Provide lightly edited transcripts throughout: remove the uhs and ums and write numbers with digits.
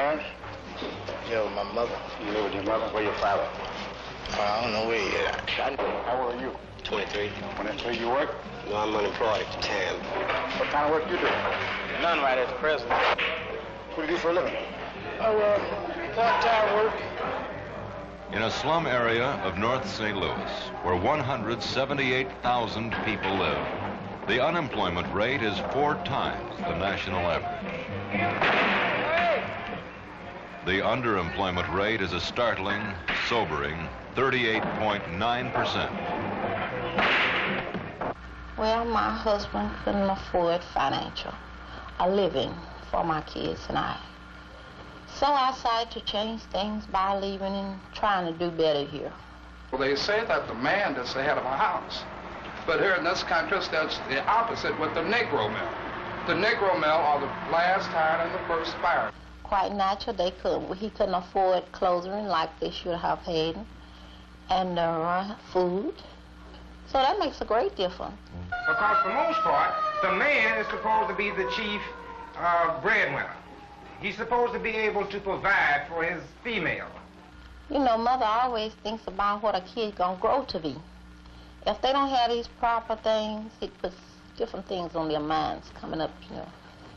parents? Yeah, with my mother. You live with your mother? Where your father? I don't know where he is. How old are you? 23. 23. You work? No, I'm unemployed at the time. What kind of work you do? None right at the present. What do you do for a living? Part-time work. In a slum area of North St. Louis, where 178,000 people live, the unemployment rate is 4 times the national average. The underemployment rate is a startling, sobering 38.9%. Well, my husband couldn't afford a living for my kids and I. So I decided to change things by leaving and trying to do better here. Well, they say that the man is the head of a house. But here in this country, that's the opposite with the Negro mill. The Negro mill are the last hired and the first fired. Quite natural, he couldn't afford clothing like they should have had, and food. So that makes a great difference. Because for the most part, the man is supposed to be the chief breadwinner. He's supposed to be able to provide for his female. You know, mother always thinks about what a kid gonna grow to be. If they don't have these proper things, it puts different things on their minds coming up, you know.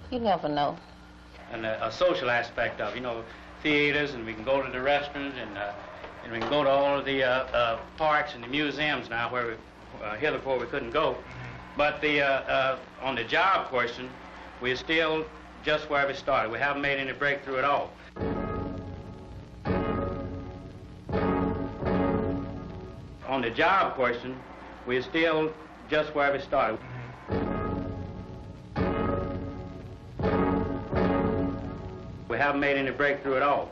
You never know. And a social aspect of, you know, theaters, and we can go to the restaurants, and we can go to all of the parks and the museums now where heretofore we couldn't go. But on the job question, we're still just where we started. We haven't made any breakthrough at all. On the job question, we're still just where we started. We haven't made any breakthrough at all.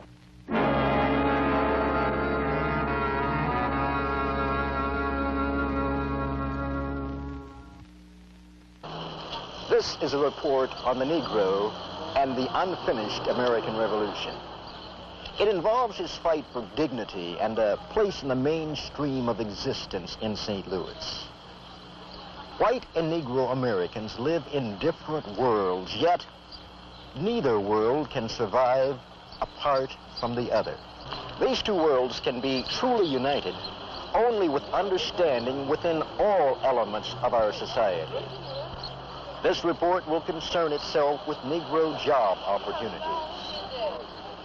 This is a report on the Negro and the unfinished American Revolution. It involves his fight for dignity and a place in the mainstream of existence in St. Louis. White and Negro Americans live in different worlds, yet neither world can survive apart from the other. These two worlds can be truly united only with understanding within all elements of our society. This report will concern itself with Negro job opportunities.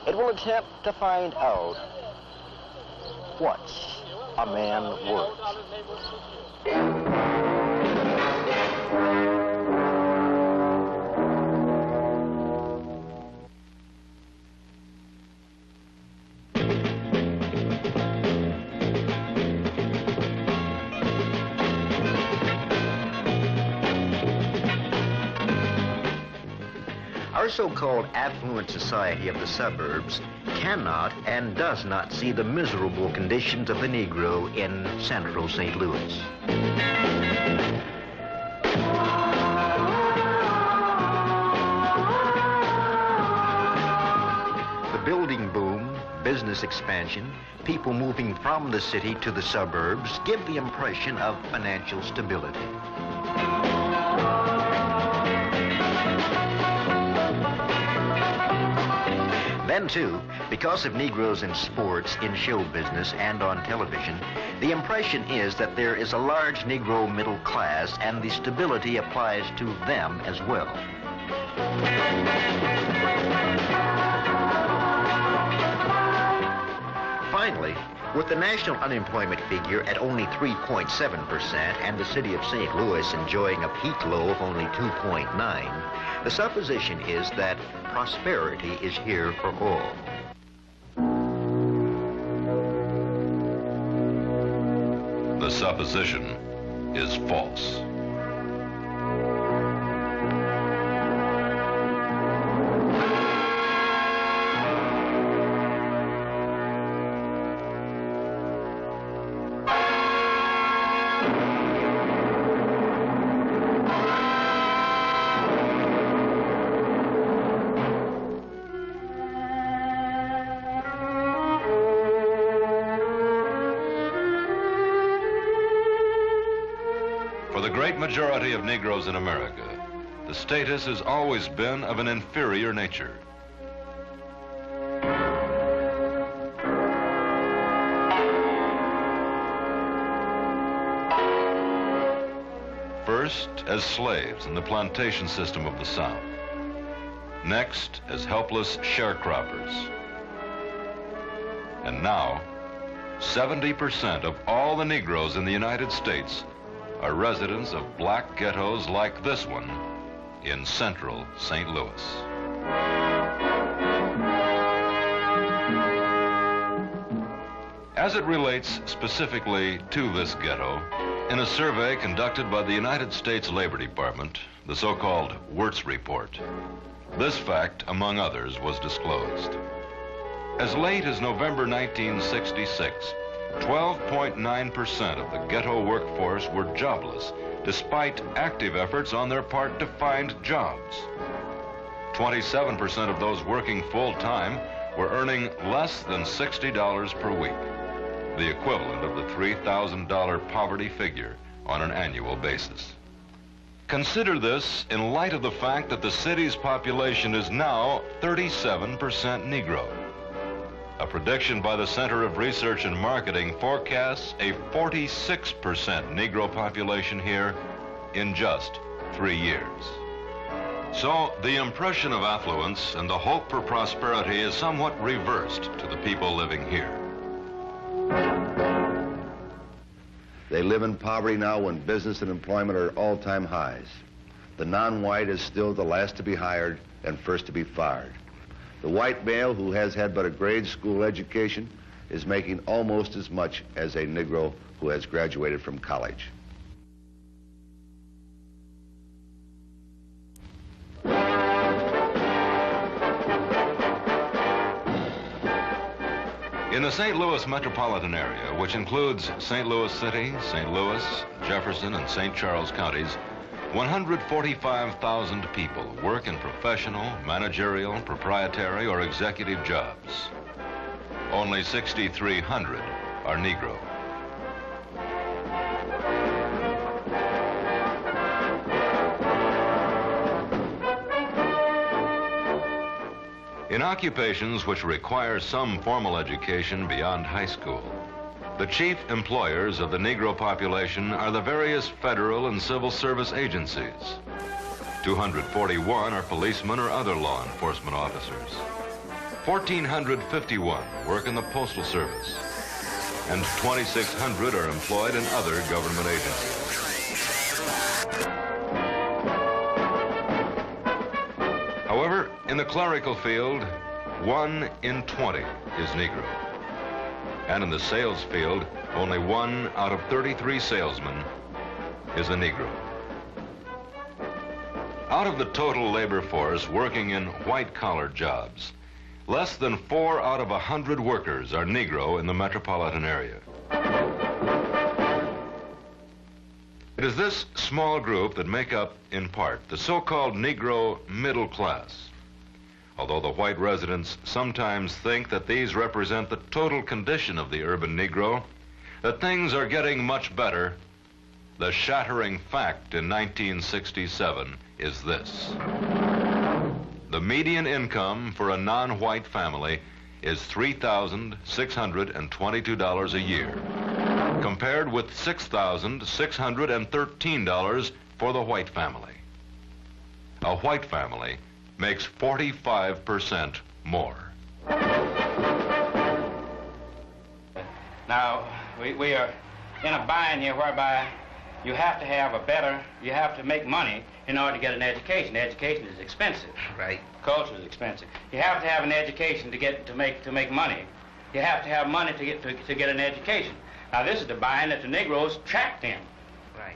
It will attempt to find out what's a man worth. Our so-called affluent society of the suburbs cannot and does not see the miserable conditions of the Negro in central St. Louis. The building boom, business expansion, people moving from the city to the suburbs give the impression of financial stability. Then, too, because of Negroes in sports, in show business, and on television, the impression is that there is a large Negro middle class, and the stability applies to them as well. Finally, with the national unemployment figure at only 3.7% and the city of St. Louis enjoying a peak low of only 2.9%, the supposition is that prosperity is here for all. The supposition is false. For the great majority of Negroes in America, the status has always been of an inferior nature. First, as slaves in the plantation system of the South. Next, as helpless sharecroppers. And now, 70% of all the Negroes in the United States are residents of black ghettos like this one in central St. Louis. As it relates specifically to this ghetto, in a survey conducted by the United States Labor Department, the so-called Wirtz Report, this fact, among others, was disclosed. As late as November 1966, 12.9% of the ghetto workforce were jobless, despite active efforts on their part to find jobs. 27% of those working full-time were earning less than $60 per week, the equivalent of the $3,000 poverty figure on an annual basis. Consider this in light of the fact that the city's population is now 37% Negro. A prediction by the Center of Research and Marketing forecasts a 46% Negro population here in just 3 years. So the impression of affluence and the hope for prosperity is somewhat reversed to the people living here. They live in poverty now when business and employment are at all-time highs. The non-white is still the last to be hired and first to be fired. The white male who has had but a grade school education is making almost as much as a Negro who has graduated from college. In the St. Louis metropolitan area, which includes St. Louis City, St. Louis, Jefferson, and St. Charles counties, 145,000 people work in professional, managerial, proprietary, or executive jobs. Only 6,300 are Negro. In occupations which require some formal education beyond high school, the chief employers of the Negro population are the various federal and civil service agencies. 241 are policemen or other law enforcement officers. 1,451 work in the Postal Service, and 2,600 are employed in other government agencies. However, in the clerical field, 1 in 20 is Negro. And in the sales field, only 1 out of 33 salesmen is a Negro. Out of the total labor force working in white-collar jobs, less than 4 out of 100 workers are Negro in the metropolitan area. It is this small group that make up, in part, the so-called Negro middle class. Although the white residents sometimes think that these represent the total condition of the urban Negro, that things are getting much better, the shattering fact in 1967 is this. The median income for a non-white family is $3,622 a year, compared with $6,613 for the white family. A white family makes 45% more. Now, we are in a bind here whereby you have to have you have to make money in order to get an education. Education is expensive. Right. Culture is expensive. You have to have an education to make money. You have to have money to get an education. Now, this is the bind that the Negroes trapped in. Right.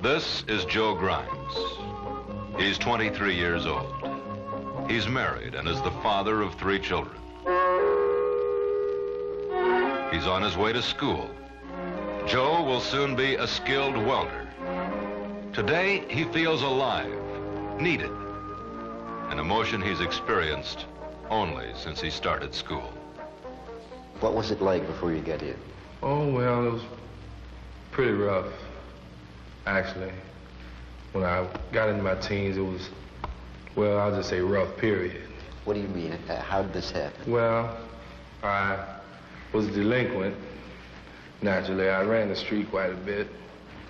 This is Joe Grimes. He's 23 years old. He's married and is the father of 3 children. He's on his way to school. Joe will soon be a skilled welder. Today, he feels alive, needed, an emotion he's experienced only since he started school. What was it like before you got here? Oh, well, it was pretty rough. actually. When I got into my teens, it was, well, I'll just say rough period. What do you mean? How did this happen? Well, I was delinquent, naturally. I ran the street quite a bit.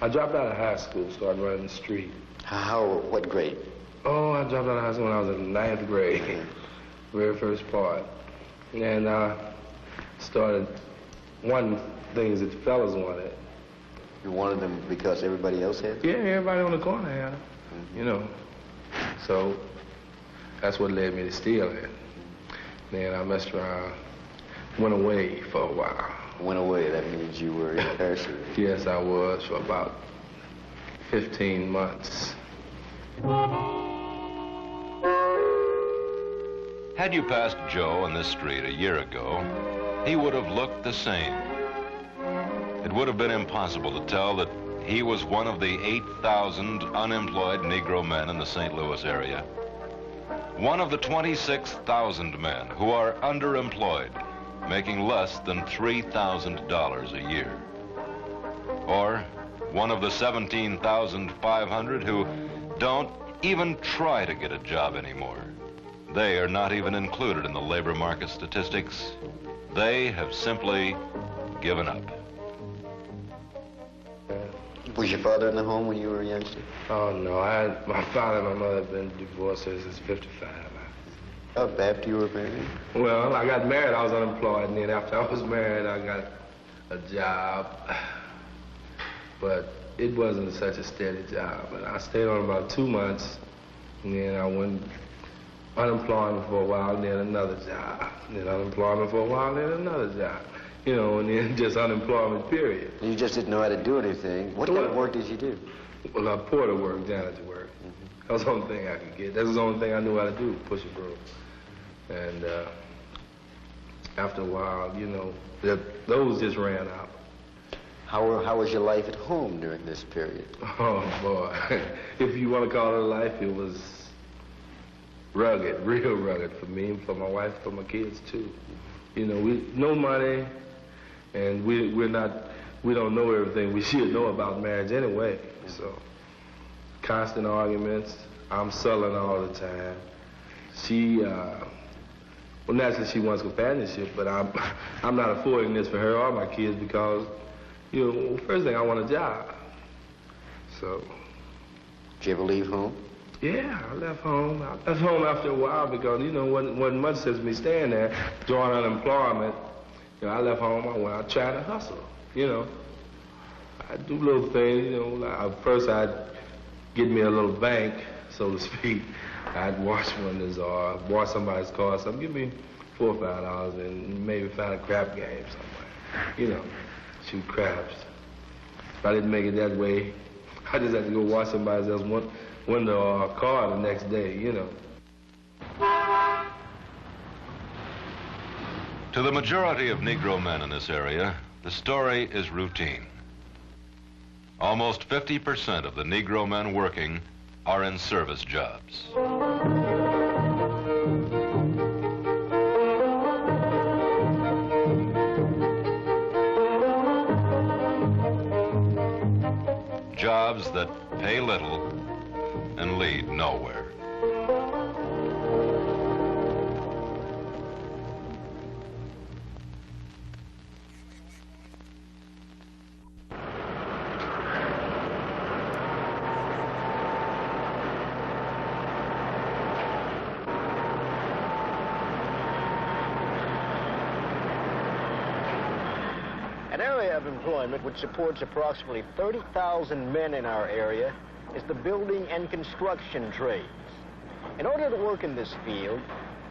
I dropped out of high school, started running the street. What grade? Oh, I dropped out of high school when I was in 9th grade, very first part. And I started wanting things that the fellas wanted. You wanted them because everybody else had them? Yeah, everybody on the corner had them, you know. So that's what led me to stealing. Then I messed around, went away for a while. Went away, that means you were incarcerated. Yes, I was for about 15 months. Had you passed Joe on this street a year ago, he would have looked the same. It would have been impossible to tell that he was one of the 8,000 unemployed Negro men in the St. Louis area. One of the 26,000 men who are underemployed, making less than $3,000 a year. Or one of the 17,500 who don't even try to get a job anymore. They are not even included in the labor market statistics. They have simply given up. Was your father in the home when you were a youngster? Oh, no. My father and my mother have been divorced since 55. After you were married? Well, I got married, I was unemployed, and then after I was married, I got a job. But it wasn't such a steady job. And I stayed on about 2 months, and then I went unemployment for a while, and then another job. And then unemployment for a while, and then another job. You know, and then just unemployment, period. You just didn't know how to do anything. What kind of work did you do? Well, porter work, janitor work. That was the only thing I could get. That was the only thing I knew how to do, push a broom. And after a while, you know, those just ran out. How was your life at home during this period? Oh, boy. If you want to call it a life, it was rugged, real rugged for me, for my wife, for my kids, too. You know, no money, and we don't know everything we should know about marriage anyway. So, constant arguments. I'm sullen all the time. She, well, naturally she wants companionship, but I'm not affording this for her or my kids because, you know, first thing, I want a job. So. Did you ever leave home? Yeah, I left home. I left home after a while because, you know, wasn't much sense me staying there, during unemployment. You know, I left home, I went out trying to hustle, you know. I'd do little things, you know. First, I'd get me a little bank, so to speak. I'd wash windows or wash somebody's car or something. Give me $4 or $5 and maybe find a crap game somewhere. You know, shoot craps. If I didn't make it that way, I just had to go wash somebody else's window or a car the next day, you know. To the majority of Negro men in this area, the story is routine. Almost 50% of the Negro men working are in service jobs. Jobs that pay little and lead nowhere. An area of employment which supports approximately 30,000 men in our area is the building and construction trades. In order to work in this field,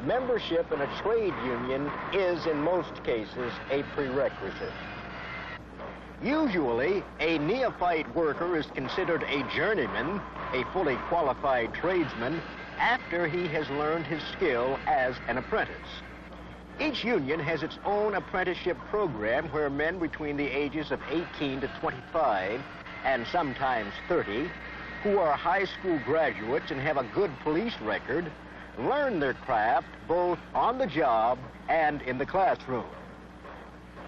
membership in a trade union is, in most cases, a prerequisite. Usually, a neophyte worker is considered a journeyman, a fully qualified tradesman, after he has learned his skill as an apprentice. Each union has its own apprenticeship program where men between the ages of 18 to 25, and sometimes 30, who are high school graduates and have a good police record, learn their craft both on the job and in the classroom.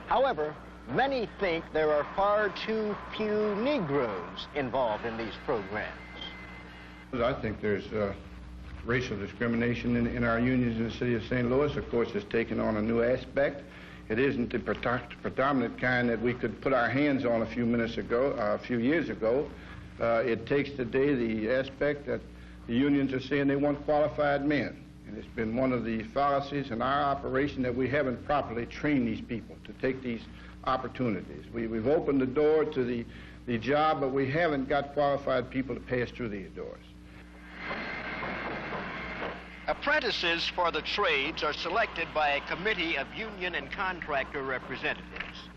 However, Many think there are far too few Negroes involved in these programs. I think there's racial discrimination in our unions in the city of St. Louis. Of course, it's taken on a new aspect. It isn't the predominant kind that we could put our hands on a few years ago. It takes today the aspect that the unions are saying they want qualified men. And it's been one of the fallacies in our operation that we haven't properly trained these people to take these opportunities. We've opened the door to the job, but we haven't got qualified people to pass through these doors. Apprentices for the trades are selected by a committee of union and contractor representatives.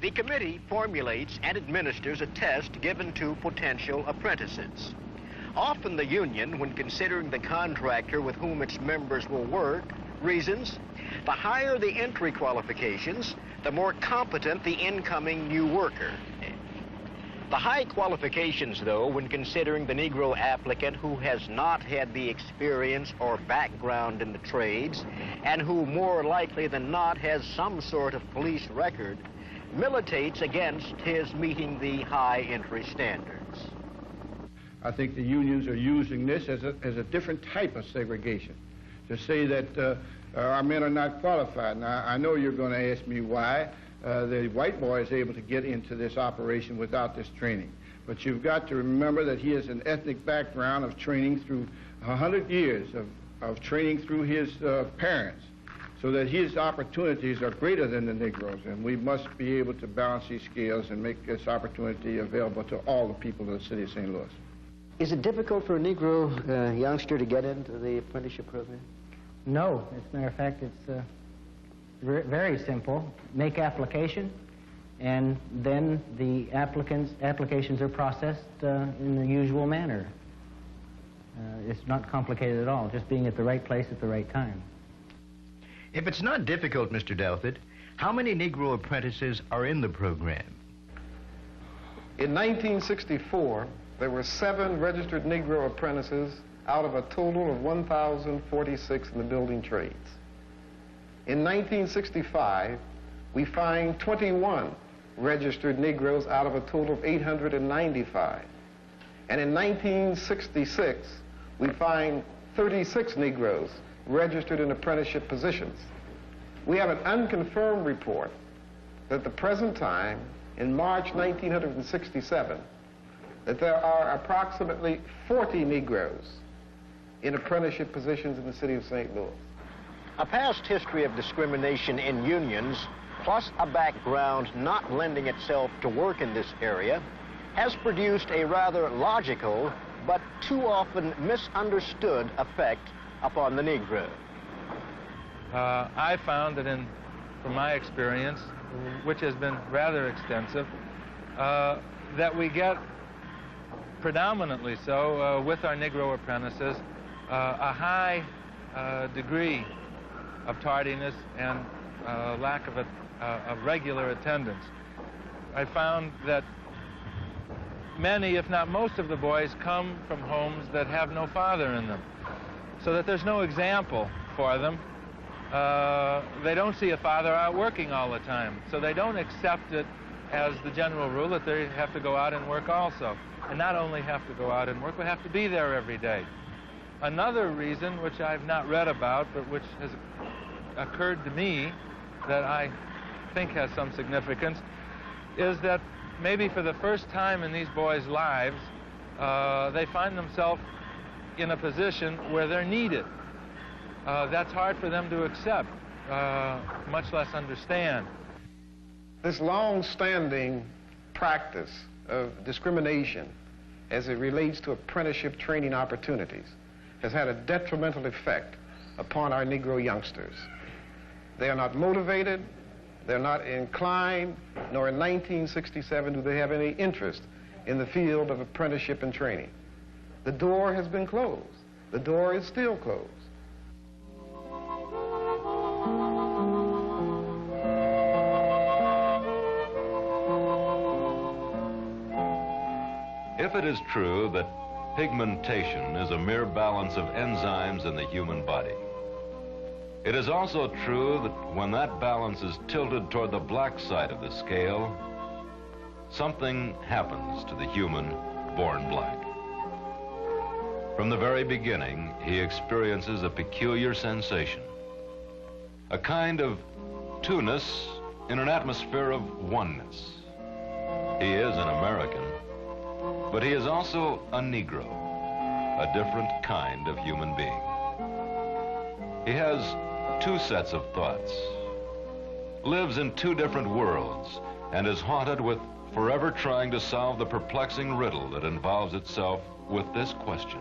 The committee formulates and administers a test given to potential apprentices. Often the union, when considering the contractor with whom its members will work, reasons the higher the entry qualifications, the more competent the incoming new worker. The high qualifications, though, when considering the Negro applicant who has not had the experience or background in the trades, and who more likely than not has some sort of police record, militates against his meeting the high entry standards. I think the unions are using this as a different type of segregation, to say that our men are not qualified. Now, I know you're going to ask me why. The white boy is able to get into this operation without this training. But you've got to remember that he has an ethnic background of training through 100 years of training through his parents, so that his opportunities are greater than the Negroes, and we must be able to balance these scales and make this opportunity available to all the people of the city of St. Louis. Is it difficult for a Negro youngster to get into the apprenticeship program? No. As a matter of fact, it's very simple. Make application, and then the applications are processed in the usual manner. It's not complicated at all, just being at the right place at the right time. If it's not difficult, Mr. Delfit, how many Negro apprentices are in the program? In 1964, there were 7 registered Negro apprentices out of a total of 1,046 in the building trades. In 1965, we find 21 registered Negroes out of a total of 895. And in 1966, we find 36 Negroes registered in apprenticeship positions. We have an unconfirmed report that at the present time, in March 1967, that there are approximately 40 Negroes in apprenticeship positions in the city of St. Louis. A past history of discrimination in unions, plus a background not lending itself to work in this area, has produced a rather logical but too often misunderstood effect upon the Negro. I found that from my experience, which has been rather extensive, that we get predominantly so with our Negro apprentices a high degree of tardiness and lack of regular attendance. I found that many, if not most of the boys, come from homes that have no father in them, so that there's no example for them. They don't see a father out working all the time, so they don't accept it as the general rule that they have to go out and work also. And not only have to go out and work, but have to be there every day. Another reason, which I've not read about, but which has occurred to me that I think has some significance, is that maybe for the first time in these boys' lives, they find themselves in a position where they're needed. That's hard for them to accept, much less understand. This long-standing practice of discrimination as it relates to apprenticeship training opportunities has had a detrimental effect upon our Negro youngsters. They are not motivated, they're not inclined, nor in 1967 do they have any interest in the field of apprenticeship and training. The door has been closed. The door is still closed. If it is true that pigmentation is a mere balance of enzymes in the human body, It is also true that when that balance is tilted toward the black side of the scale, something happens to the human born black. From the very beginning, he experiences a peculiar sensation, a kind of two-ness in an atmosphere of oneness. He is an American, but he is also a Negro, a different kind of human being. He has two sets of thoughts, lives in two different worlds, and is haunted with forever trying to solve the perplexing riddle that involves itself with this question: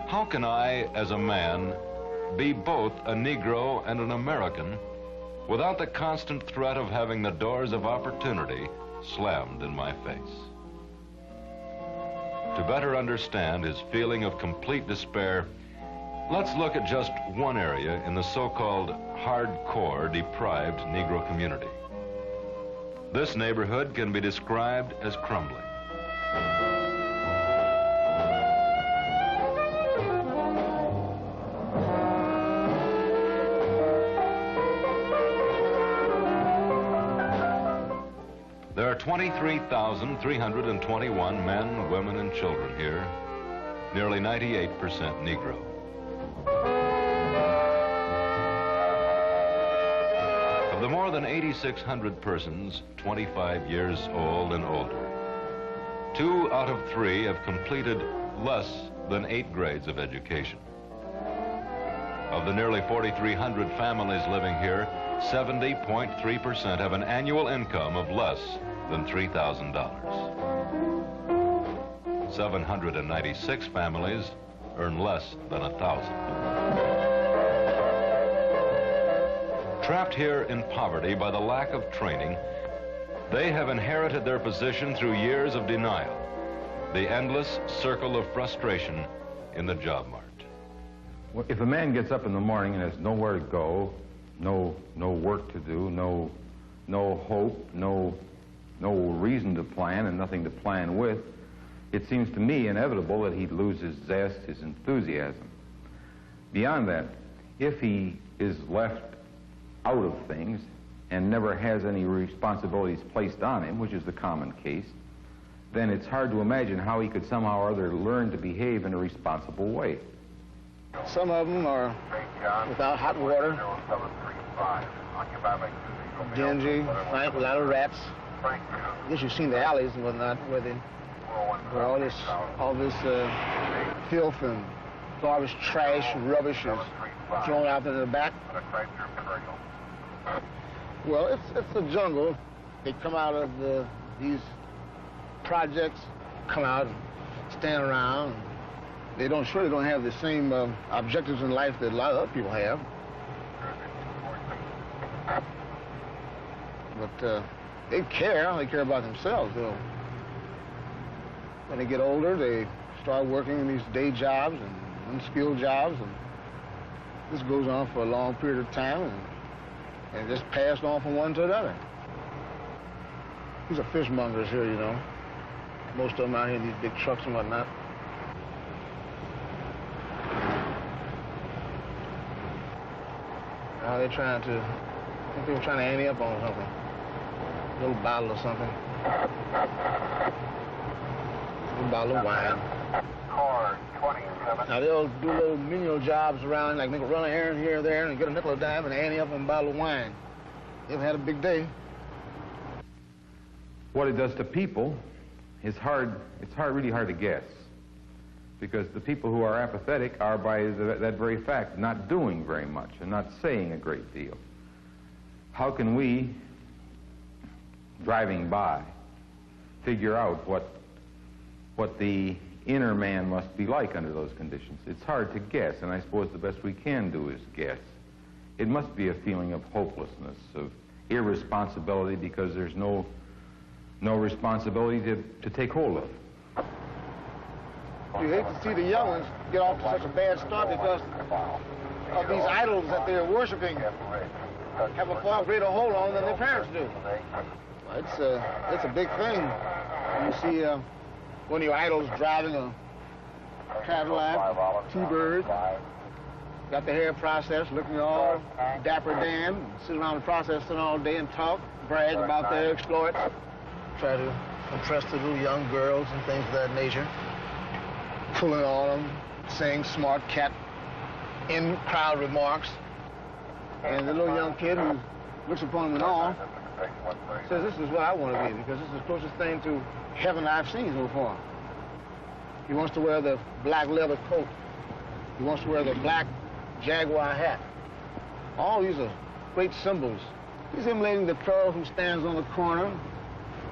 how can I, as a man, be both a Negro and an American without the constant threat of having the doors of opportunity slammed in my face? To better understand his feeling of complete despair, let's look at just one area in the so-called hardcore deprived Negro community. This neighborhood can be described as crumbling. There are 23,321 men, women, and children here, nearly 98% Negro. Of the more than 8,600 persons 25 years old and older, 2 out of 3 have completed less than 8 grades of education. Of the nearly 4,300 families living here, 70.3% have an annual income of less than $3,000. 796 families earn less than $1,000. Trapped here in poverty by the lack of training, they have inherited their position through years of denial, the endless circle of frustration in the job mart. Well, if a man gets up in the morning and has nowhere to go, no work to do, no hope, no reason to plan, and nothing to plan with, it seems to me inevitable that he'd lose his zest, his enthusiasm. Beyond that, if he is left out of things and never has any responsibilities placed on him, which is the common case, then it's hard to imagine how he could somehow or other learn to behave in a responsible way. Some of them are without hot water, dingy, fight with a lot of rats. I guess you've seen the alleys and whatnot where all this filth and garbage, trash, and rubbish is thrown out into the back. Well, it's a jungle. They come out of these projects, come out and stand around. They don't have the same objectives in life that a lot of other people have. But they care about themselves, though. When they get older, they start working in these day jobs and unskilled jobs, and this goes on for a long period of time, and just passed on from one to another. These are fishmongers here, you know. Most of them out here in these big trucks and whatnot. Now they're trying to, I think they were trying to ante up on something. A little bottle or something. A little bottle of wine. Now they'll do little menial jobs around, like make a run an errand here or there and get a nickel or dime and ante up on a bottle of wine. They've had a big day. What it does to people is really hard to guess. Because the people who are apathetic are, by that very fact, not doing very much and not saying a great deal. How can we, driving by, figure out what the inner man must be like under those conditions? It's hard to guess, and I suppose the best we can do is guess. It must be a feeling of hopelessness, of irresponsibility, because there's no responsibility to take hold of. You hate to see the young ones get off to such a bad start because of these idols that they're worshiping have a far greater hold on them than their parents do. It's a big thing. You see one of your idols driving a Cadillac, T-Bird, got their hair processed, looking all dapper Dan, sit around the processing all day and talk, brag about their exploits, try to impress the little young girls and things of that nature, pulling on them, saying smart cat in crowd remarks. And the little young kid who looks upon them and all says, this is what I want to be, because this is the closest thing to heaven I've seen so far. He wants to wear the black leather coat. He wants to wear the black Jaguar hat. All these are great symbols. He's emulating the fellow who stands on the corner,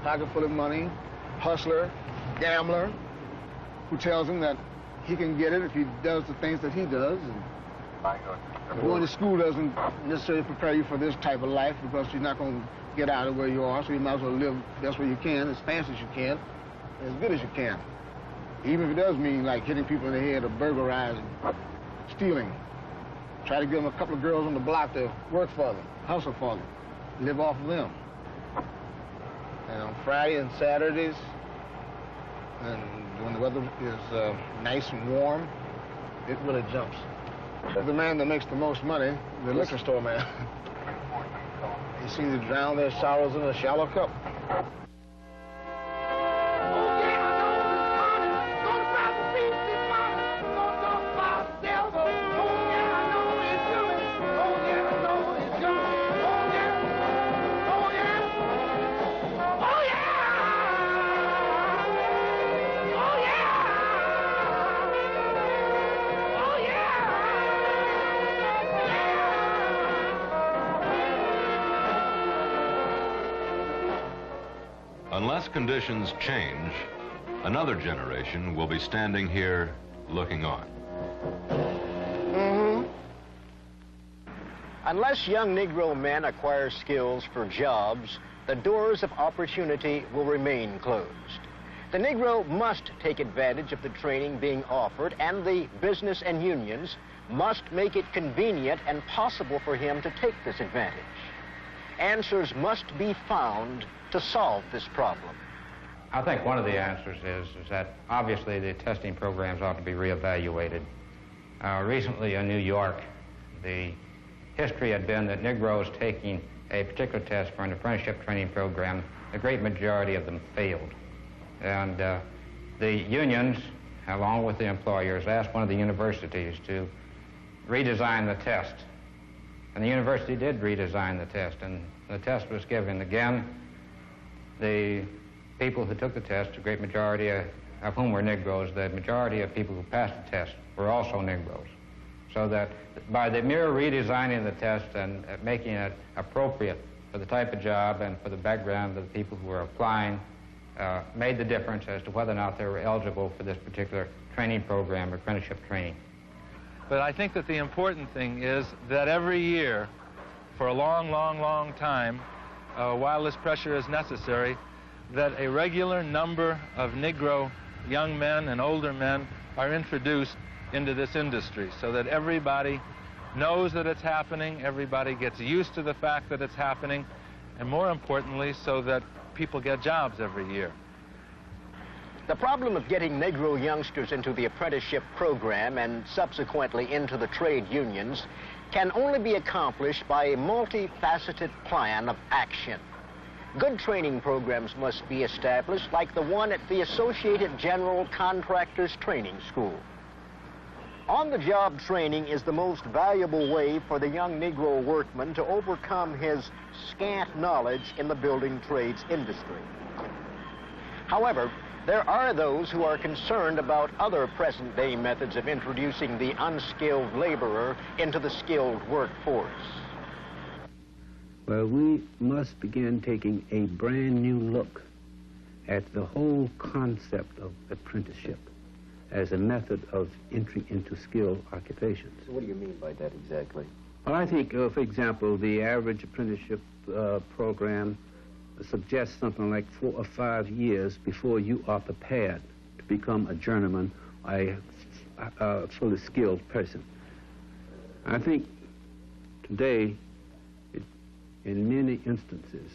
pocket full of money, hustler, gambler, who tells him that he can get it if he does the things that he does. And going to school doesn't necessarily prepare you for this type of life, because you're not going to get out of where you are, so you might as well live best way you can, as fast as you can, as good as you can. Even if it does mean like hitting people in the head or burglarizing, stealing. Try to give them a couple of girls on the block to work for them, hustle for them, live off of them. And on Friday and Saturdays, and when the weather is nice and warm, it really jumps. The man that makes the most money, the liquor store man, he seems to drown their sorrows in a shallow cup. Unless conditions change, another generation will be standing here looking on. Unless young Negro men acquire skills for jobs, the doors of opportunity will remain closed. The Negro must take advantage of the training being offered, and the business and unions must make it convenient and possible for him to take this advantage. Answers must be found to solve this problem. I think one of the answers is that obviously the testing programs ought to be reevaluated. Recently in New York, the history had been that Negroes taking a particular test for an apprenticeship training program, the great majority of them failed. And the unions, along with the employers, asked one of the universities to redesign the test. And the university did redesign the test, and the test was given. Again, the people who took the test, the great majority of whom were Negroes, the majority of people who passed the test were also Negroes. So that by the mere redesigning the test and making it appropriate for the type of job and for the background of the people who were applying, made the difference as to whether or not they were eligible for this particular training program, apprenticeship training. But I think that the important thing is that every year, for a long, long, long time, while this pressure is necessary, that a regular number of Negro young men and older men are introduced into this industry so that everybody knows that it's happening, everybody gets used to the fact that it's happening, and more importantly, so that people get jobs every year. The problem of getting Negro youngsters into the apprenticeship program and subsequently into the trade unions can only be accomplished by a multifaceted plan of action. Good training programs must be established, like the one at the Associated General Contractors Training School. On-the-job training is the most valuable way for the young Negro workman to overcome his scant knowledge in the building trades industry. However, there are those who are concerned about other present-day methods of introducing the unskilled laborer into the skilled workforce. Well, we must begin taking a brand new look at the whole concept of apprenticeship as a method of entry into skilled occupations. So what do you mean by that exactly? Well, I think, for example, the average apprenticeship program suggests something like 4 or 5 years before you are prepared to become a journeyman or a fully skilled person. I think today, in many instances,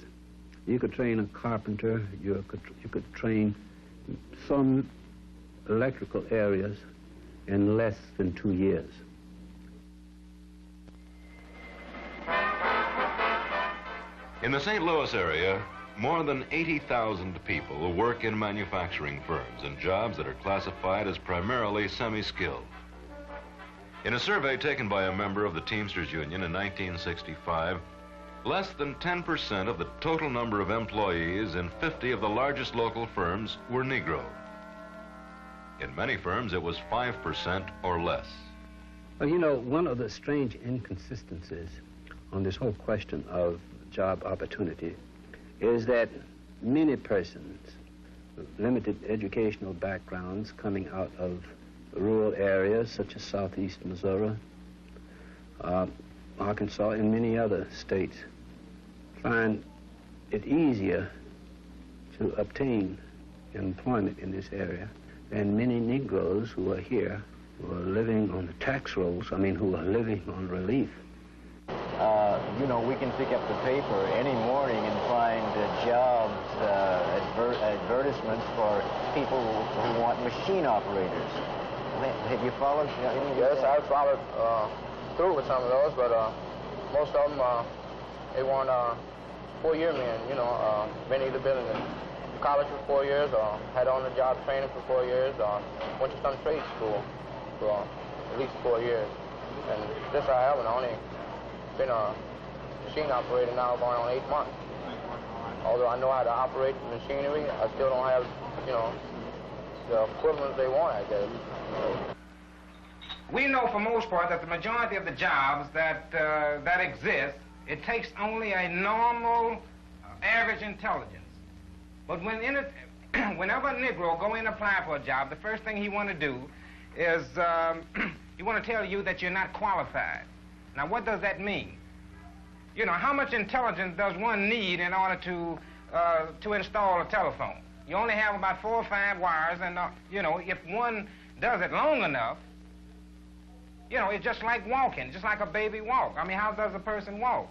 you could train a carpenter, you could train some electrical areas in less than 2 years. In the St. Louis area, more than 80,000 people work in manufacturing firms in jobs that are classified as primarily semi-skilled. In a survey taken by a member of the Teamsters Union in 1965, less than 10% of the total number of employees in 50 of the largest local firms were Negro. In many firms, it was 5% or less. Well, you know, one of the strange inconsistencies on this whole question of job opportunity is that many persons with limited educational backgrounds coming out of rural areas such as southeast Missouri, Arkansas, and many other states find it easier to obtain employment in this area than many Negroes who are here, who are living on the tax rolls, who are living on relief. You know, we can pick up the paper any morning and find jobs, advertisements for people who want machine operators. Have you followed any of Yes, that? I've followed through with some of those, but most of them, they want 4-year men, you know. Many either been in college for 4 years or had on-the-job training for 4 years or went to some trade school for at least 4 years. And this I haven't only been a machine operator now going on 8 months. Although I know how to operate the machinery, I still don't have, you know, the equivalent they want, I guess. We know for most part that the majority of the jobs that exist, it takes only a normal, average intelligence. But whenever a Negro go in and apply for a job, the first thing he want to do is he want to tell you that you're not qualified. Now, what does that mean? You know, how much intelligence does one need in order to install a telephone? You only have about 4 or 5 wires, and, you know, if one does it long enough, you know, it's just like walking, just like a baby walk. I mean, how does a person walk?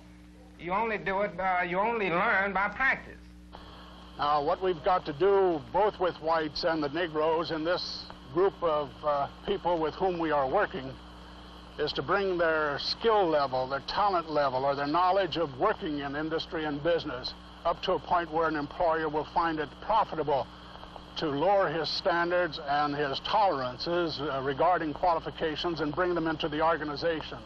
You only do it, you only learn by practice. Now, what we've got to do, both with whites and the Negroes in this group of people with whom we are working, is to bring their skill level, their talent level, or their knowledge of working in industry and business up to a point where an employer will find it profitable to lower his standards and his tolerances regarding qualifications and bring them into the organization.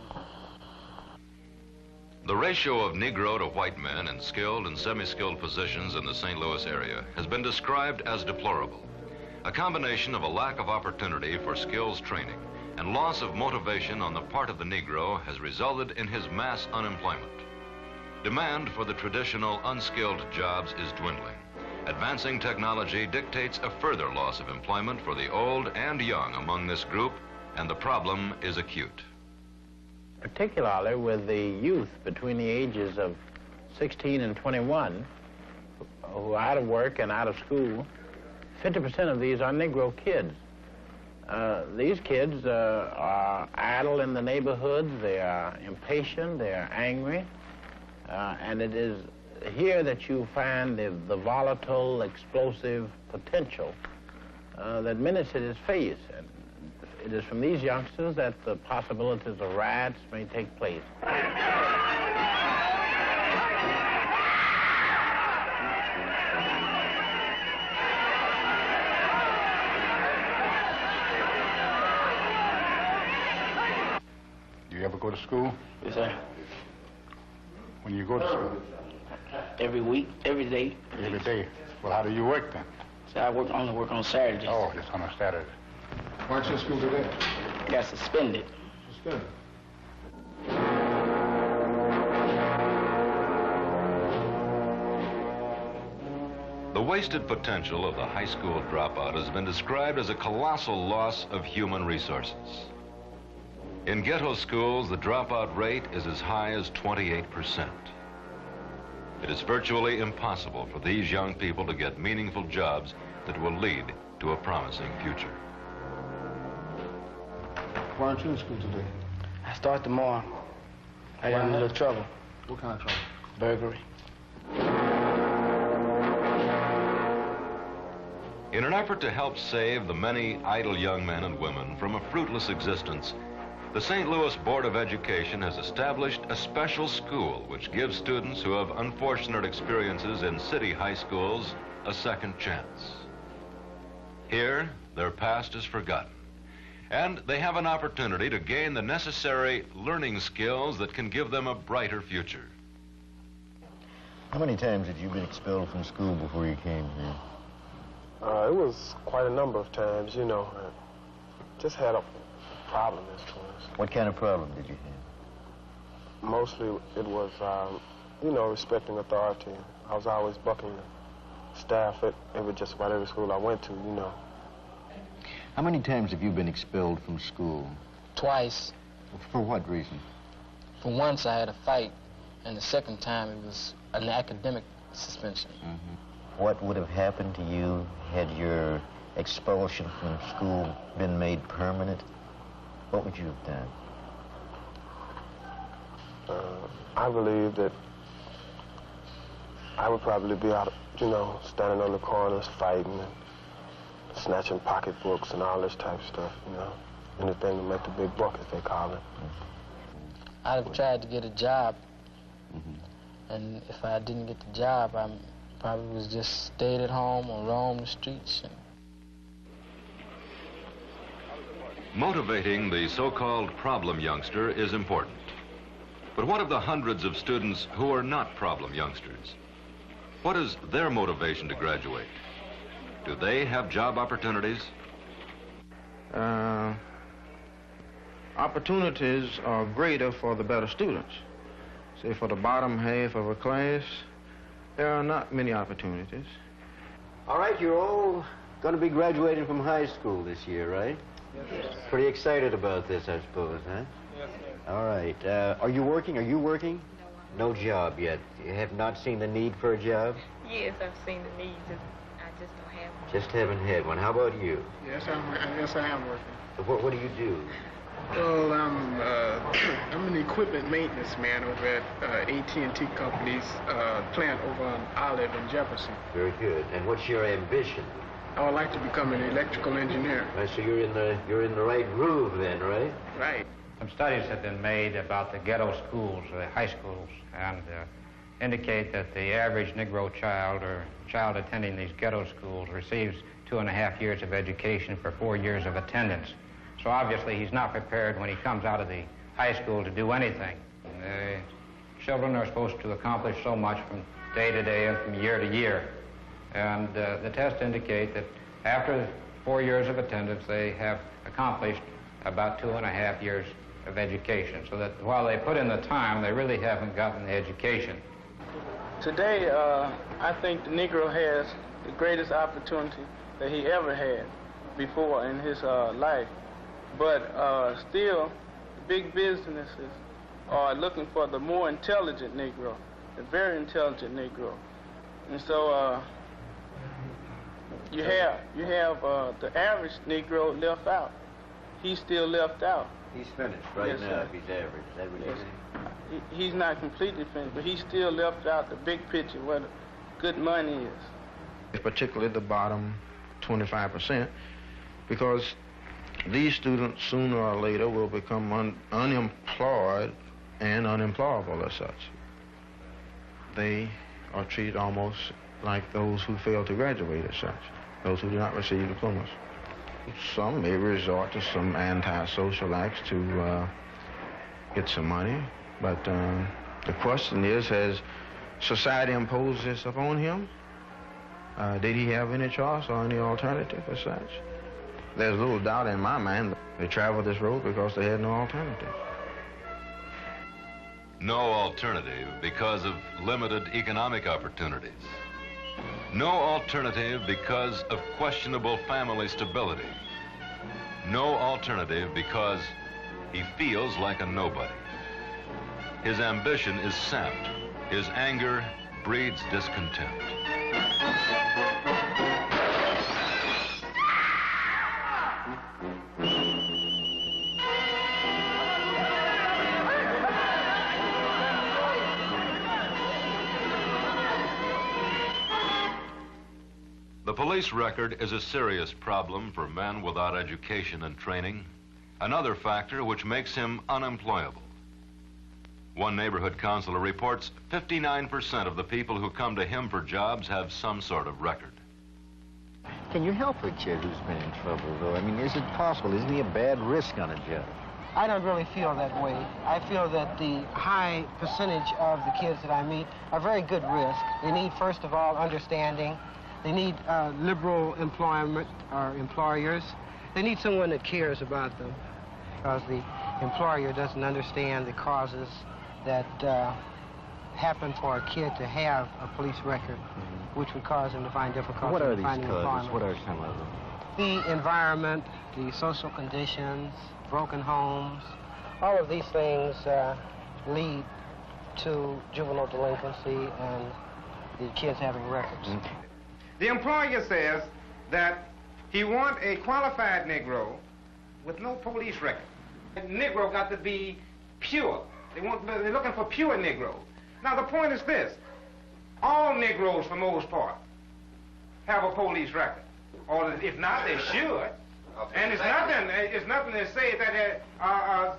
The ratio of Negro to white men in skilled and semi-skilled positions in the St. Louis area has been described as deplorable. A combination of a lack of opportunity for skills training and loss of motivation on the part of the Negro has resulted in his mass unemployment. Demand for the traditional unskilled jobs is dwindling. Advancing technology dictates a further loss of employment for the old and young among this group, and the problem is acute. Particularly with the youth between the ages of 16 and 21 who are out of work and out of school, 50% of these are Negro kids. These kids are idle in the neighborhoods, they are impatient, they are angry, and it is here that you find the volatile, explosive potential that many cities face. And it is from these youngsters that the possibilities of riots may take place. Do you ever go to school? Yes, sir. When you go to school? Every week, every day. Every day. Well, how do you work then? So I only work on Saturdays. Oh, just on a Saturday. Why aren't you in school today? Got suspended. Suspended? The wasted potential of the high school dropout has been described as a colossal loss of human resources. In ghetto schools, the dropout rate is as high as 28%. It is virtually impossible for these young people to get meaningful jobs that will lead to a promising future. Why aren't you in school today? I start tomorrow. I got in a little trouble. What kind of trouble? Burglary. In an effort to help save the many idle young men and women from a fruitless existence, The St. Louis Board of Education has established a special school which gives students who have unfortunate experiences in city high schools a second chance. Here, their past is forgotten, and they have an opportunity to gain the necessary learning skills that can give them a brighter future. How many times had you been expelled from school before you came here? It was quite a number of times, you know. I just had a problem as far as. What kind of problem did you have? Mostly it was, you know, respecting authority. I was always bucking the staff at just about every school I went to, you know. How many times have you been expelled from school? Twice. For what reason? For once I had a fight, and the second time it was an academic suspension. Mm-hmm. What would have happened to you had your expulsion from school been made permanent? What would you have done? I believe that I would probably be out, you know, standing on the corners fighting and snatching pocketbooks and all this type of stuff, you know. Anything to make the big buck, as they call it. I'd have tried to get a job, and if I didn't get the job, I probably was just stayed at home or roamed the streets. Motivating the so-called problem youngster is important. But what of the hundreds of students who are not problem youngsters? What is their motivation to graduate? Do they have job opportunities? Opportunities are greater for the better students. Say for the bottom half of a class, there are not many opportunities. All right, you're all going to be graduating from high school this year, right? Yes. Pretty excited about this, I suppose, huh? Yes, sir. All right. Are you working? Are you working? No job yet. You have not seen the need for a job? Yes, I've seen the needs. I just don't have one. Just haven't had one. How about you? Yes, I am working. What do you do? Well, I'm an equipment maintenance man over at AT&T Company's plant over on Olive and Jefferson. Very good. And what's your ambition? I would like to become an electrical engineer. Right, so you're in the right groove then, right? Right. Some studies have been made about the ghetto schools, the high schools, and indicate that the average Negro child or child attending these ghetto schools receives 2.5 years of education for 4 years of attendance. So obviously he's not prepared when he comes out of the high school to do anything. Children are supposed to accomplish so much from day to day and from year to year. And the tests indicate that after 4 years of attendance, they have accomplished about 2.5 years of education. So that while they put in the time, they really haven't gotten the education. Today, I think the Negro has the greatest opportunity that he ever had before in his life. But still, the big businesses are looking for the more intelligent Negro, the very intelligent Negro. And so you have the average Negro left out. He's still left out. He's finished right Yes, now sir. if he's average. Is that what you're saying? He's not completely finished, but he's still left out the big picture where the good money is. Particularly the bottom 25%, because these students sooner or later will become unemployed and unemployable as such. They are treated almost like those who fail to graduate as such, those who do not receive diplomas. Some may resort to some antisocial acts to get some money, but the question is, has society imposed this upon him? Did he have any choice or any alternative as such? There's little doubt in my mind that they traveled this road because they had no alternative. No alternative because of limited economic opportunities. No alternative because of questionable family stability. No alternative because he feels like a nobody. His ambition is sapped. His anger breeds discontent. The police record is a serious problem for men without education and training. another factor which makes him unemployable. One neighborhood counselor reports 59% of the people who come to him for jobs have some sort of record. Can you help a kid who's been in trouble, though? I mean, is it possible? Isn't he a bad risk on a job? I don't really feel that way. I feel that the high percentage of the kids that I meet are very good risk. They need, first of all, understanding. They need liberal employment or employers. They need someone that cares about them, because the employer doesn't understand the causes that happen for a kid to have a police record, which would cause him to find difficulty What are in these finding causes? employment. What are some of them? The environment, the social conditions, broken homes, all of these things lead to juvenile delinquency and the kids having records. The employer says that he wants a qualified Negro with no police record. The Negro got to be pure. They're looking for pure Negro. Now, the point is this. All Negroes, for the most part, have a police record. Or if not, they should. And it's nothing to say that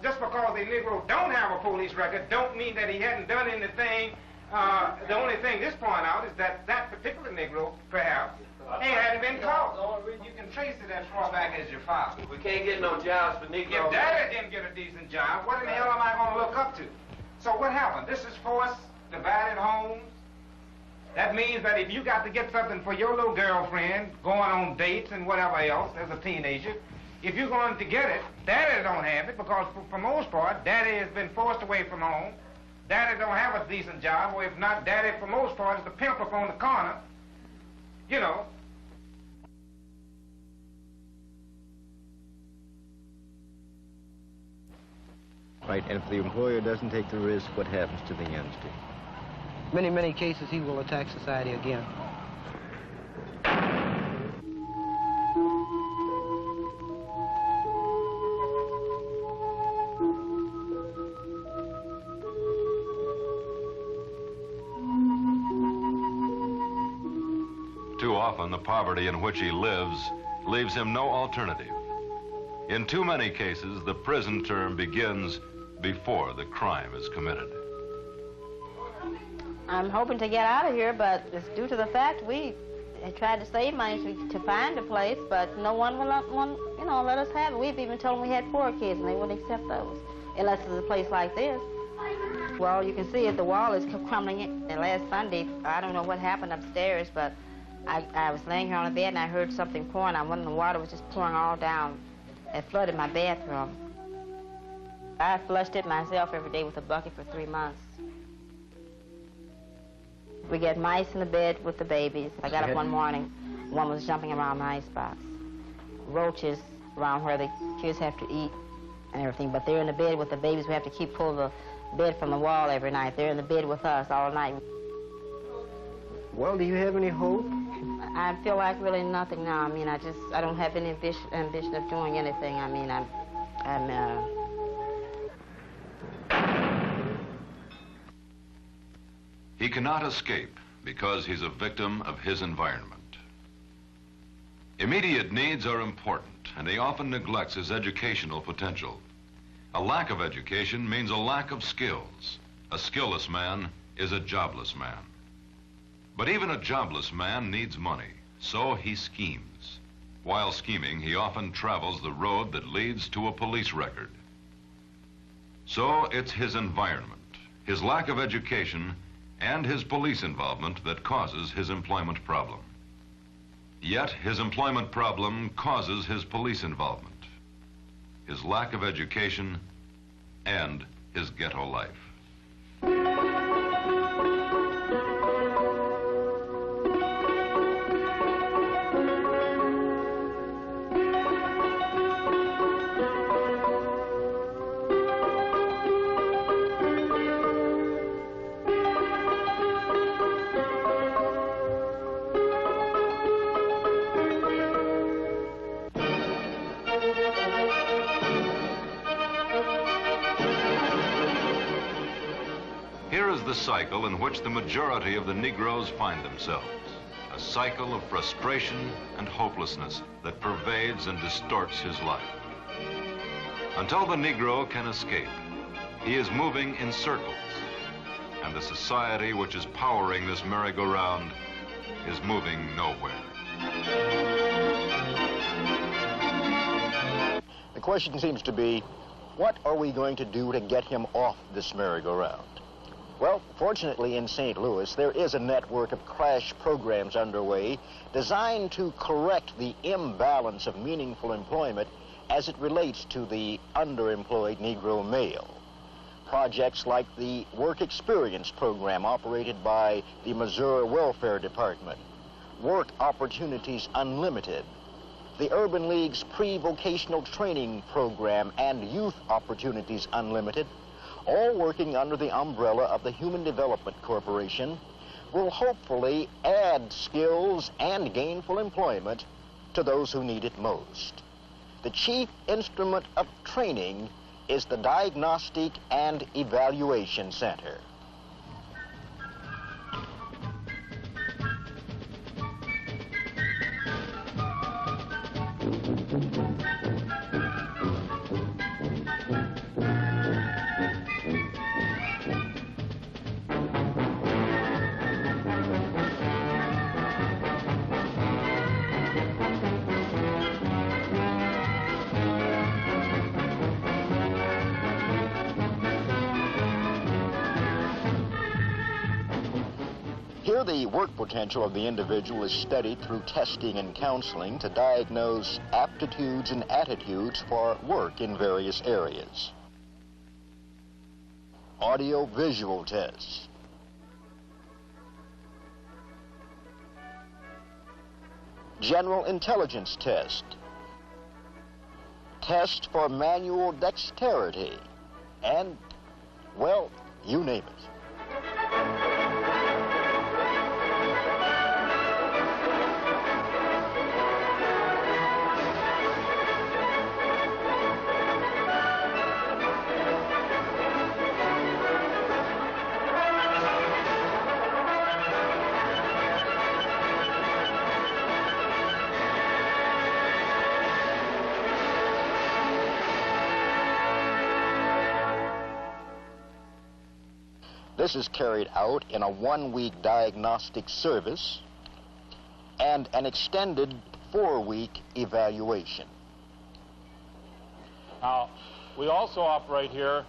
just because a Negro don't have a police record don't mean that he hadn't done anything. The only thing this point out is that that particular Negro, perhaps, he hadn't been caught. You can trace it as far back as your father. We can't get no jobs for Negroes. If Daddy didn't get a decent job, what in the hell am I going to look up to? So what happened? This is forced, divided homes. That means that if you got to get something for your little girlfriend, going on dates and whatever else as a teenager, if you're going to get it, Daddy don't have it, because for most part, Daddy has been forced away from home. Daddy don't have a decent job, or if not, Daddy, for most part, is the pimp up on the corner. You know. Right, and if the employer doesn't take the risk, what happens to the youngster? Many, many cases, he will attack society again. Too often, the poverty in which he lives leaves him no alternative. In too many cases, the prison term begins before the crime is committed. I'm hoping to get out of here, but it's due to the fact we tried to save money to find a place, but no one will let us have it. We've even told them we had 4 kids, and they wouldn't accept those, unless it's a place like this. Well, you can see it, the wall is crumbling. And last Sunday, I don't know what happened upstairs, but I was laying here on the bed, and I heard something pouring. I went in the water was just pouring all down. It flooded my bathroom. I flushed it myself every day with a bucket for 3 months. We get mice in the bed with the babies. I got up one morning, one was jumping around the icebox. Roaches around where the kids have to eat and everything, but they're in the bed with the babies. We have to keep pulling the bed from the wall every night. They're in the bed with us all night. Well, do you have any hope? I feel like really nothing now. I mean, I don't have any ambition of doing anything. I mean, He cannot escape because he's a victim of his environment. Immediate needs are important, and he often neglects his educational potential. A lack of education means a lack of skills. A skillless man is a jobless man. But even a jobless man needs money, so he schemes. While scheming, he often travels the road that leads to a police record. So it's his environment, his lack of education, and his police involvement that causes his employment problem. Yet his employment problem causes his police involvement, his lack of education, and his ghetto life. Here is the cycle in which the majority of the Negroes find themselves. A cycle of frustration and hopelessness that pervades and distorts his life. Until the Negro can escape, he is moving in circles, and the society which is powering this merry-go-round is moving nowhere. The question seems to be, what are we going to do to get him off this merry-go-round? Well, fortunately in St. Louis, there is a network of crash programs underway designed to correct the imbalance of meaningful employment as it relates to the underemployed Negro male. Projects like the Work Experience program operated by the Missouri Welfare Department, Work Opportunities Unlimited, the Urban League's pre-vocational training program, and Youth Opportunities Unlimited, all working under the umbrella of the Human Development Corporation, will hopefully add skills and gainful employment to those who need it most. The chief instrument of training is the Diagnostic and Evaluation Center. Here, the work potential of the individual is studied through testing and counseling to diagnose aptitudes and attitudes for work in various areas. Audio-visual tests. General intelligence test. Test for manual dexterity. And, well, you name it. This is carried out in a one-week diagnostic service and an extended 4-week evaluation. Now, we also operate here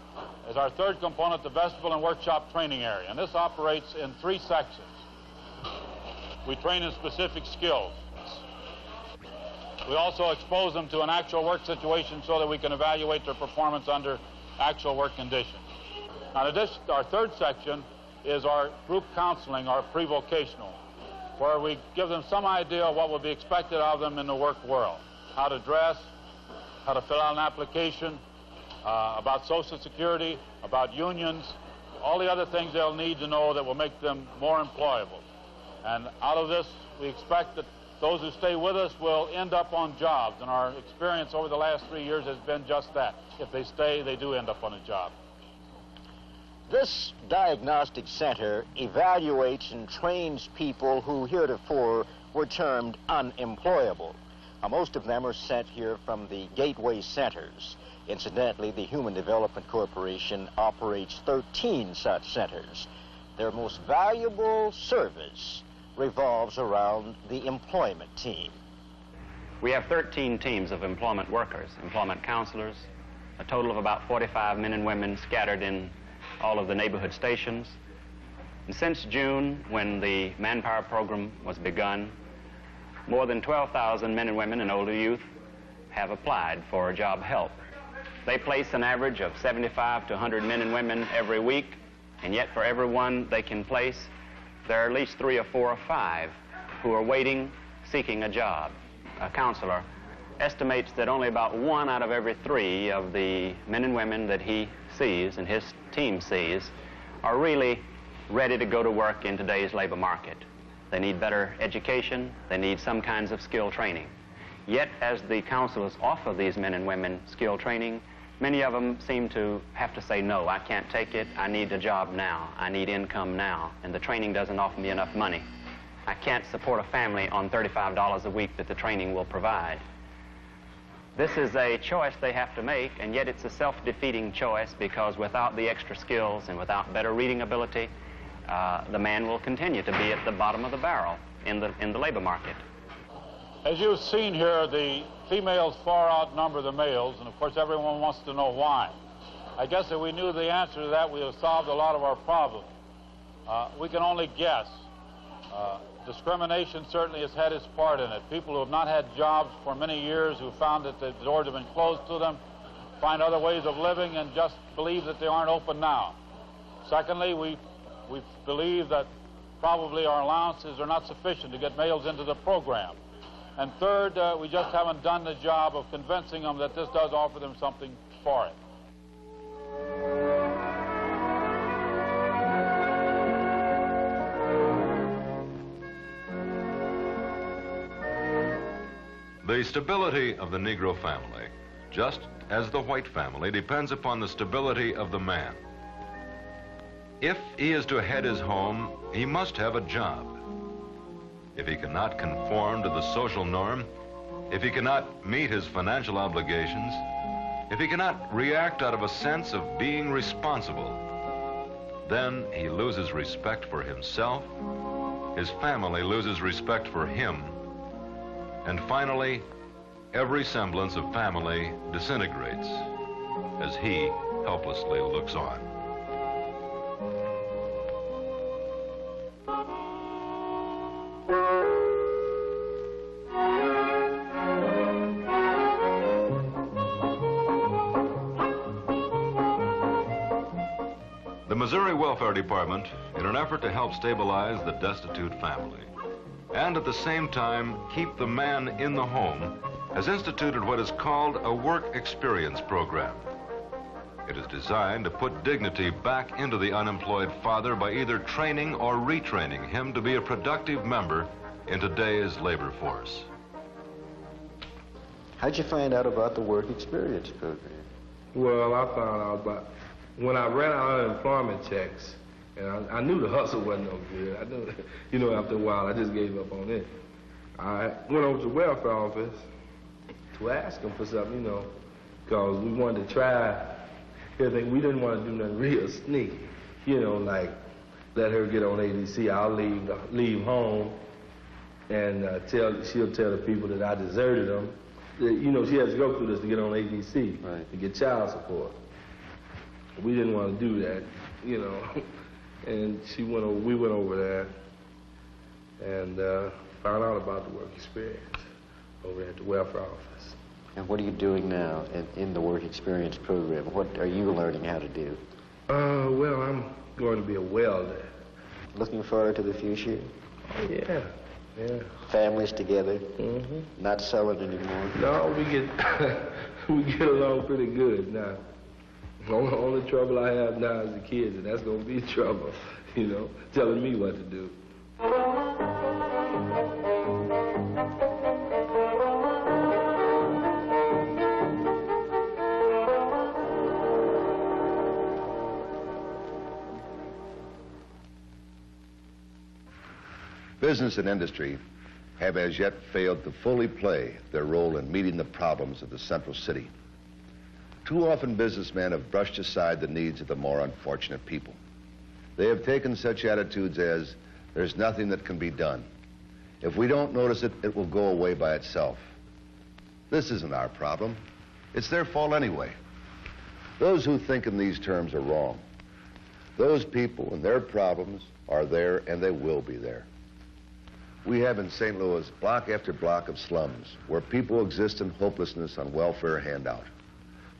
as our third component, the vestibule and workshop training area, and this operates in 3 sections. We train in specific skills. We also expose them to an actual work situation so that we can evaluate their performance under actual work conditions. Now, our third section is our group counseling, our pre-vocational, where we give them some idea of what will be expected of them in the work world, how to dress, how to fill out an application, about Social Security, about unions, all the other things they'll need to know that will make them more employable. And out of this, we expect that those who stay with us will end up on jobs, and our experience over the last 3 years has been just that. If they stay, they do end up on a job. This diagnostic center evaluates and trains people who heretofore were termed unemployable. Now, most of them are sent here from the gateway centers. Incidentally, the Human Development Corporation operates 13 such centers. Their most valuable service revolves around the employment team. We have 13 teams of employment workers, employment counselors, a total of about 45 men and women scattered in all of the neighborhood stations. And since June, when the manpower program was begun, more than 12,000 men and women and older youth have applied for job help. They place an average of 75 to 100 men and women every week, and yet for every one they can place, there are at least 3 or 4 or 5 who are waiting, seeking a job. A counselor estimates that only about 1 out of every 3 of the men and women that he sees and his team sees are really ready to go to work in today's labor market. They need better education, they need some kinds of skill training. Yet, as the counselors offer these men and women skill training, many of them seem to have to say, no, I can't take it, I need a job now, I need income now, and the training doesn't offer me enough money. I can't support a family on $35 a week that the training will provide. This is a choice they have to make, and yet it's a self-defeating choice, because without the extra skills and without better reading ability, the man will continue to be at the bottom of the barrel in the labor market. As you've seen here, the females far outnumber the males, and of course everyone wants to know why. I guess if we knew the answer to that, we would have solved a lot of our problems. We can only guess. Discrimination certainly has had its part in it. People who have not had jobs for many years, who found that the doors have been closed to them, find other ways of living and just believe that they aren't open now. Secondly, we believe that probably our allowances are not sufficient to get males into the program. And third, we just haven't done the job of convincing them that this does offer them something for it. The stability of the Negro family, just as the white family, depends upon the stability of the man. If he is to head his home, he must have a job. If he cannot conform to the social norm, if he cannot meet his financial obligations, if he cannot react out of a sense of being responsible, then he loses respect for himself, his family loses respect for him, and finally, every semblance of family disintegrates as he helplessly looks on. The Missouri Welfare Department, in an effort to help stabilize the destitute family, and at the same time keep the man in the home, has instituted what is called a work experience program. It is designed to put dignity back into the unemployed father by either training or retraining him to be a productive member in today's labor force. How'd you find out about the work experience program? Well, I found out about when I ran out unemployment checks. And I knew the hustle wasn't no good. I knew, you know, after a while, I just gave up on it. I went over to the welfare office to ask them for something, you know, because we wanted to try everything. We didn't want to do nothing real sneaky, you know, like let her get on ADC. I'll leave home, and she'll tell the people that I deserted them. You know, she has to go through this to get on ADC, right, to get child support. We didn't want to do that, you know. And we went over there and found out about the work experience over at the welfare office. And what are you doing now in the work experience program? What are you learning how to do? Well, I'm going to be a welder. Looking forward to the future? Oh, yeah, yeah. Families together? Mm-hmm. Not selling anymore? No, we get along pretty good now. The only trouble I have now is the kids, and that's going to be trouble, you know, telling me what to do. Business and industry have as yet failed to fully play their role in meeting the problems of the central city. Too often businessmen have brushed aside the needs of the more unfortunate people. They have taken such attitudes as, there's nothing that can be done. If we don't notice it, it will go away by itself. This isn't our problem. It's their fault anyway. Those who think in these terms are wrong. Those people and their problems are there, and they will be there. We have in St. Louis block after block of slums where people exist in hopelessness on welfare handout.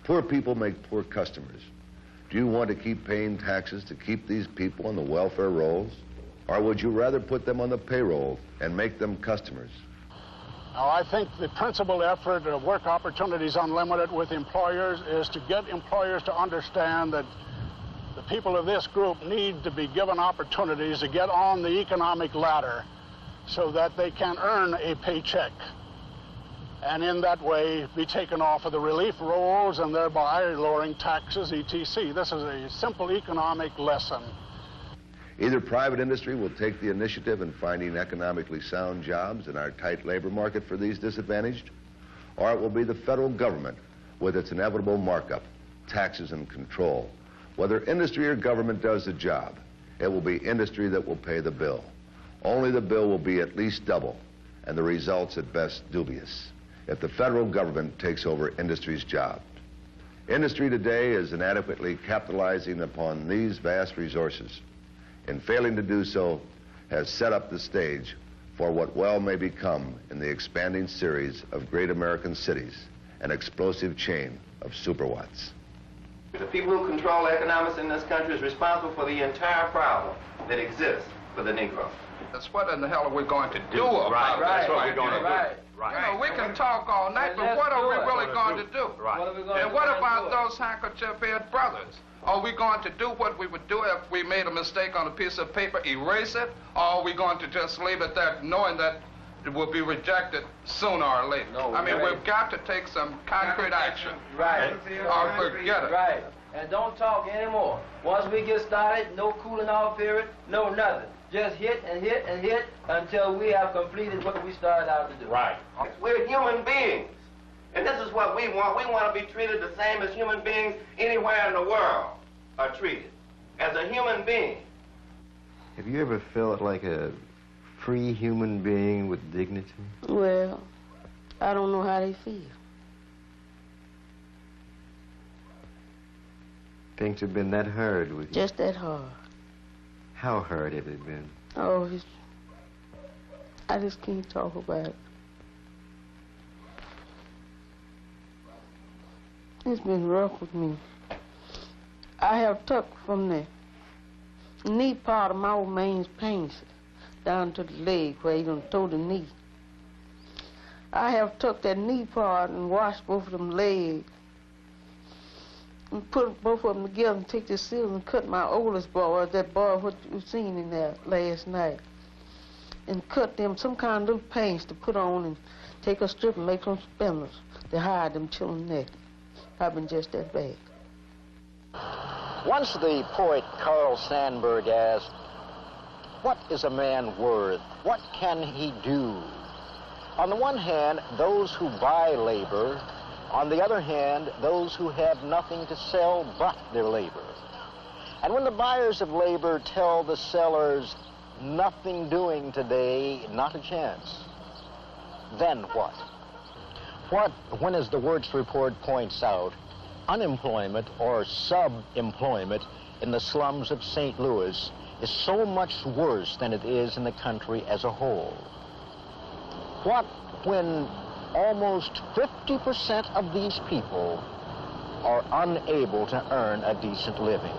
Poor people make poor customers. Do you want to keep paying taxes to keep these people on the welfare rolls? Or would you rather put them on the payroll and make them customers? Now, I think the principal effort of Work Opportunities Unlimited with employers is to get employers to understand that the people of this group need to be given opportunities to get on the economic ladder so that they can earn a paycheck, and in that way be taken off of the relief rolls and thereby lowering taxes, etc. This is a simple economic lesson. Either private industry will take the initiative in finding economically sound jobs in our tight labor market for these disadvantaged, or it will be the federal government with its inevitable markup, taxes and control. Whether industry or government does the job, it will be industry that will pay the bill. Only the bill will be at least double, and the results at best dubious, if the federal government takes over industry's job. Industry today is inadequately capitalizing upon these vast resources. In failing to do so, has set up the stage for what well may become, in the expanding series of great American cities, an explosive chain of superwatts. The people who control economics in this country is responsible for the entire problem that exists for the Negro. That's what in the hell are we going to do about Right, this? that's what we're going to do. You know, we can talk all night, but what are we really going to do? And what about those handkerchief-head brothers? Are we going to do what we would do if we made a mistake on a piece of paper, erase it? Or are we going to just leave it there knowing that it will be rejected sooner or later? I mean, we've got to take some concrete action. Right. Or forget it. Right. And don't talk anymore. Once we get started, no cooling off period, no nothing. Just hit and hit and hit until we have completed what we started out to do. Right. We're human beings. And this is what we want. We want to be treated the same as human beings anywhere in the world are treated. As a human being. Have you ever felt like a free human being with dignity? Well, I don't know how they feel. Things have been that hard with you? Just that hard. How hard have they been? Oh, I just can't talk about it. It's been rough with me. I have took from the knee part of my old man's pants down to the leg where he done tore the knee. I have took that knee part and washed both of them legs and put both of them together and take the scissors and cut my oldest boy, that boy what you seen in there last night, and cut them some kind of little pants to put on and take a strip and make some spindles to hide them children's neck. I've been just that bad. Once the poet Carl Sandburg asked, what is a man worth? What can he do? On the one hand, those who buy labor. On the other hand, those who have nothing to sell but their labor. And when the buyers of labor tell the sellers, nothing doing today, not a chance, then what? What, when, as the Wirtz report points out, unemployment or sub-employment in the slums of St. Louis is so much worse than it is in the country as a whole? What, when almost 50% of these people are unable to earn a decent living?